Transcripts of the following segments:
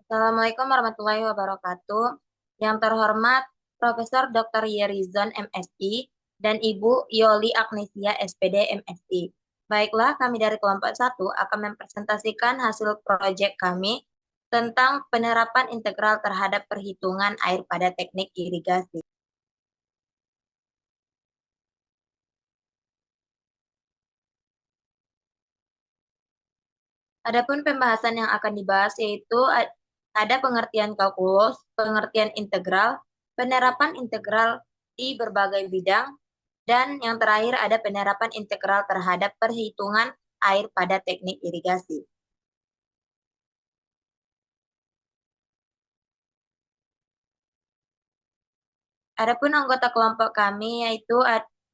Assalamualaikum warahmatullahi wabarakatuh. Yang terhormat Profesor Dr. Yerizon MSI dan Ibu Yoli Agnesia SPD MSI. Baiklah, kami dari kelompok 1 akan mempresentasikan hasil proyek kami tentang penerapan integral terhadap perhitungan air pada teknik irigasi. Adapun pembahasan yang akan dibahas yaitu ada pengertian kalkulus, pengertian integral, penerapan integral di berbagai bidang, dan yang terakhir ada penerapan integral terhadap perhitungan air pada teknik irigasi. Adapun anggota kelompok kami yaitu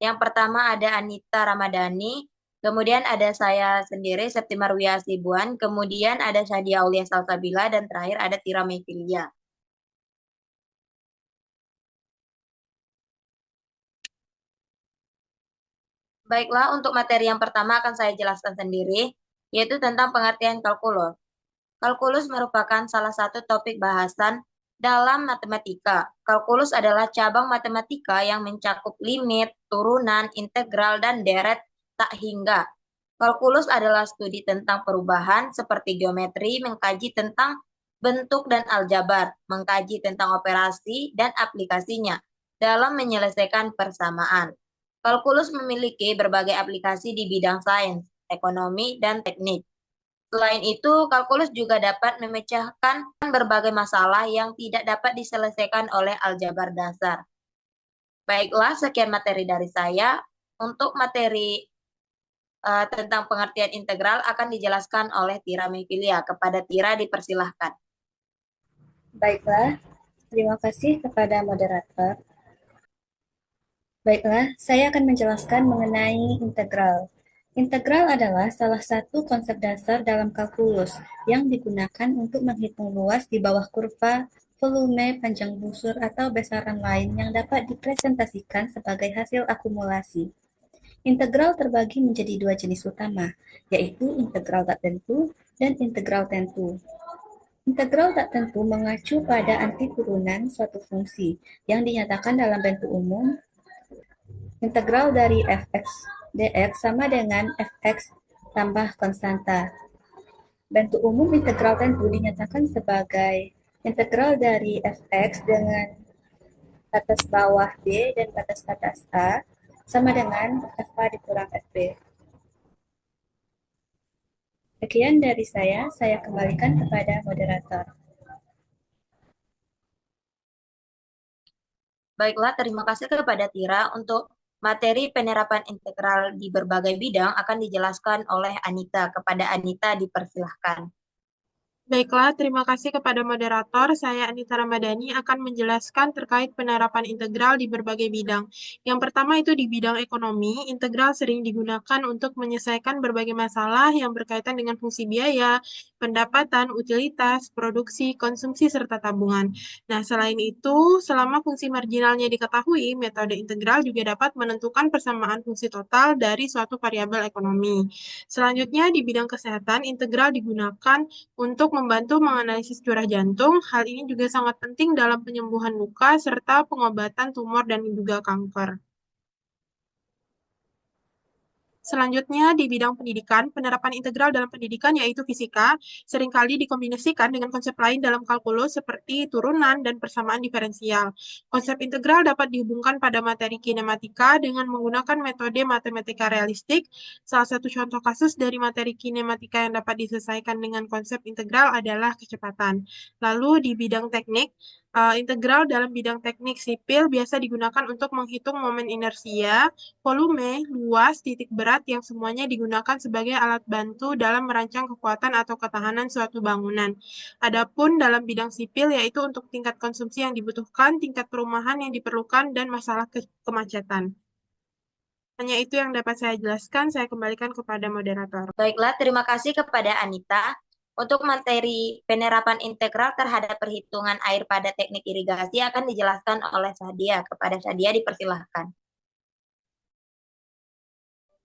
yang pertama ada Anita Ramadhani, kemudian ada saya sendiri Septimar Hasibuan, kemudian ada Syadia Aulia Salsabila, dan terakhir ada Tira Mefilia. Baiklah, untuk materi yang pertama akan saya jelaskan sendiri, yaitu tentang pengertian kalkulus. Kalkulus merupakan salah satu topik bahasan dalam matematika. Kalkulus adalah cabang matematika yang mencakup limit, turunan, integral, dan deret tak hingga. Kalkulus adalah studi tentang perubahan seperti geometri, mengkaji tentang bentuk dan aljabar, mengkaji tentang operasi dan aplikasinya dalam menyelesaikan persamaan. Kalkulus memiliki berbagai aplikasi di bidang sains, ekonomi, dan teknik. Selain itu, kalkulus juga dapat memecahkan berbagai masalah yang tidak dapat diselesaikan oleh aljabar dasar. Baiklah, sekian materi dari saya. Untuk materi tentang pengertian integral akan dijelaskan oleh Tira Mefilia. Kepada Tira dipersilahkan. Baiklah, terima kasih kepada moderator. Baiklah, saya akan menjelaskan mengenai integral. Integral adalah salah satu konsep dasar dalam kalkulus yang digunakan untuk menghitung luas di bawah kurva, volume, panjang busur, atau besaran lain yang dapat dipresentasikan sebagai hasil akumulasi. Integral terbagi menjadi dua jenis utama, yaitu integral tak tentu dan integral tentu. Integral tak tentu mengacu pada antiturunan suatu fungsi yang dinyatakan dalam bentuk umum. Integral dari fx dx sama dengan fx tambah konstanta. Bentuk umum integral tentu dinyatakan sebagai integral dari fx dengan batas bawah b dan batas atas a sama dengan fa dikurang fb. Sekian dari saya kembalikan kepada moderator. Baiklah, terima kasih kepada Tira. Untuk materi penerapan integral di berbagai bidang akan dijelaskan oleh Anita. Kepada Anita dipersilahkan. Baiklah, terima kasih kepada moderator. Saya Anita Ramadhani akan menjelaskan terkait penerapan integral di berbagai bidang. Yang pertama itu di bidang ekonomi, integral sering digunakan untuk menyelesaikan berbagai masalah yang berkaitan dengan fungsi biaya, pendapatan, utilitas, produksi, konsumsi, serta tabungan. Nah, selain itu, selama fungsi marginalnya diketahui, metode integral juga dapat menentukan persamaan fungsi total dari suatu variabel ekonomi. Selanjutnya, di bidang kesehatan, integral digunakan untuk membantu menganalisis curah jantung. Hal ini juga sangat penting dalam penyembuhan luka serta pengobatan tumor dan juga kanker. Selanjutnya, di bidang pendidikan, penerapan integral dalam pendidikan yaitu fisika, seringkali dikombinasikan dengan konsep lain dalam kalkulus seperti turunan dan persamaan diferensial. Konsep integral dapat dihubungkan pada materi kinematika dengan menggunakan metode matematika realistik. Salah satu contoh kasus dari materi kinematika yang dapat diselesaikan dengan konsep integral adalah kecepatan. Lalu, di bidang teknik, integral dalam bidang teknik sipil biasa digunakan untuk menghitung momen inersia, volume, luas, titik berat yang semuanya digunakan sebagai alat bantu dalam merancang kekuatan atau ketahanan suatu bangunan. Adapun dalam bidang sipil yaitu untuk tingkat konsumsi yang dibutuhkan, tingkat perumahan yang diperlukan, dan masalah kemacetan. Hanya itu yang dapat saya jelaskan, saya kembalikan kepada moderator. Baiklah, terima kasih kepada Anita. Untuk materi penerapan integral terhadap perhitungan air pada teknik irigasi akan dijelaskan oleh Sadia. Kepada Sadia dipersilahkan.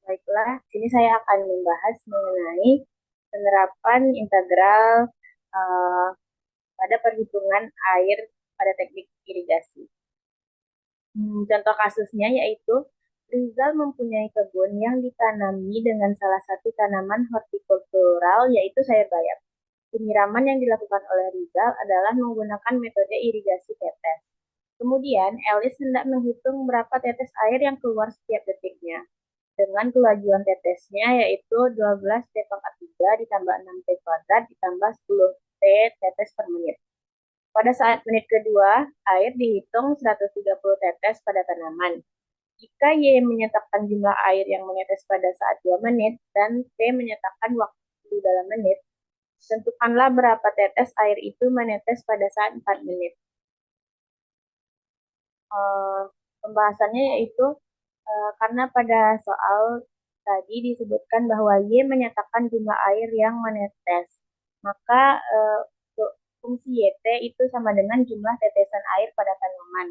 Baiklah, sini saya akan membahas mengenai penerapan integral pada perhitungan air pada teknik irigasi. Contoh kasusnya yaitu Rizal mempunyai kebun yang ditanami dengan salah satu tanaman hortikultural yaitu sayur bayam. Penyiraman yang dilakukan oleh Rizal adalah menggunakan metode irigasi tetes. Kemudian, Elis hendak menghitung berapa tetes air yang keluar setiap detiknya. Dengan kelajuan tetesnya yaitu 12 T pangkat 3 ditambah 6 T kuadrat ditambah 10 T tetes per menit. Pada saat menit kedua, air dihitung 130 tetes pada tanaman. Jika Y menyatakan jumlah air yang menetes pada saat 2 menit dan T menyatakan waktu dalam menit, tentukanlah berapa tetes air itu menetes pada saat 4 menit. Pembahasannya yaitu karena pada soal tadi disebutkan bahwa Y menyatakan jumlah air yang menetes, maka fungsi YT itu sama dengan jumlah tetesan air pada tanaman.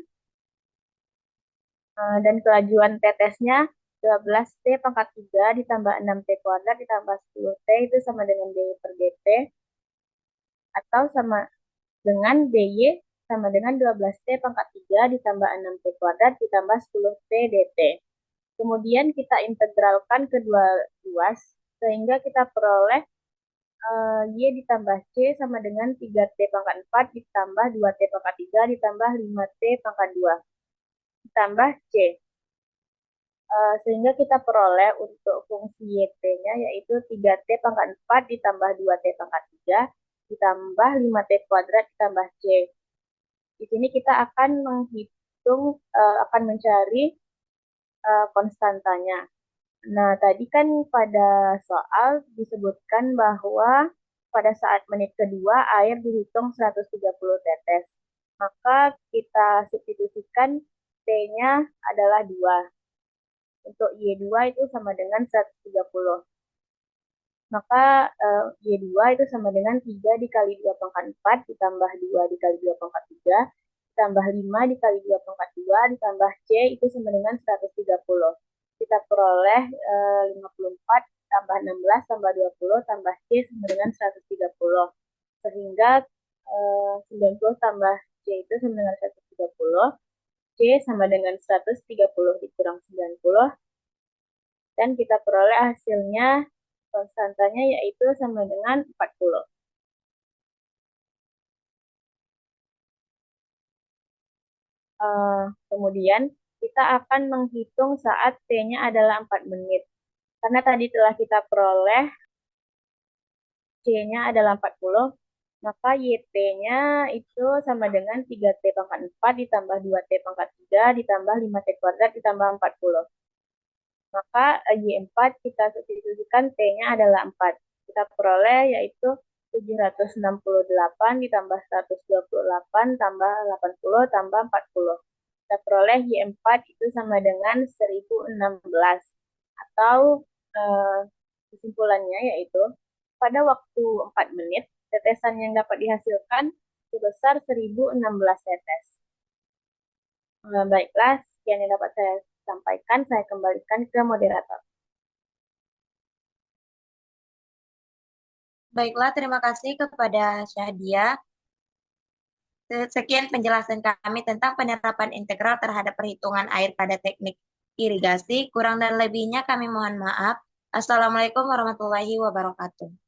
Dan kelajuan tetesnya 12 T pangkat 3 ditambah 6 T kuadrat ditambah 10 T itu sama dengan DY per DT, atau sama dengan DY sama dengan 12 T pangkat 3 ditambah 6 T kuadrat ditambah 10 T DT. Kemudian kita integralkan kedua ruas, sehingga kita peroleh Y ditambah C sama dengan 3T pangkat 4 ditambah 2T pangkat 3 ditambah 5T pangkat 2 ditambah C. Sehingga kita peroleh untuk fungsi YT-nya yaitu 3T pangkat 4 ditambah 2T pangkat 3 ditambah 5T kuadrat ditambah C. Di sini kita akan menghitung, akan mencari konstantanya. Nah, tadi kan pada soal disebutkan bahwa pada saat menit kedua air dihitung 130 tetes. Maka kita substitusikan T-nya adalah 2. Untuk Y2 itu sama dengan 130. Maka Y2 itu sama dengan 3 dikali 2 pangkat 4 ditambah 2 dikali 2 pangkat 3 ditambah 5 dikali 2 pangkat 2 ditambah C itu sama dengan 130. Kita peroleh 54 tambah 16 tambah 20 tambah C sama dengan 130. Sehingga 90 tambah C itu sama dengan 130. C sama dengan 130 dikurang 90. Dan kita peroleh hasilnya konstantanya yaitu sama dengan 40. Kemudian kita akan menghitung saat T-nya adalah 4 menit. Karena tadi telah kita peroleh C-nya adalah 40, maka YT-nya itu sama dengan 3T pangkat 4 ditambah 2T pangkat 3 ditambah 5T kuadrat ditambah 40. Maka Y4 kita substitusikan T-nya adalah 4. Kita peroleh yaitu 768 ditambah 128 tambah 80 tambah 40. Kita peroleh Y4 itu sama dengan 1016. Atau kesimpulannya yaitu pada waktu 4 menit, tetesan yang dapat dihasilkan sebesar 1016 tetes. Baiklah, sekian yang dapat saya sampaikan. Saya kembalikan ke moderator. Baiklah, terima kasih kepada Syahdia. Sekian penjelasan kami tentang penerapan integral terhadap perhitungan air pada teknik irigasi. Kurang dan lebihnya kami mohon maaf. Assalamualaikum warahmatullahi wabarakatuh.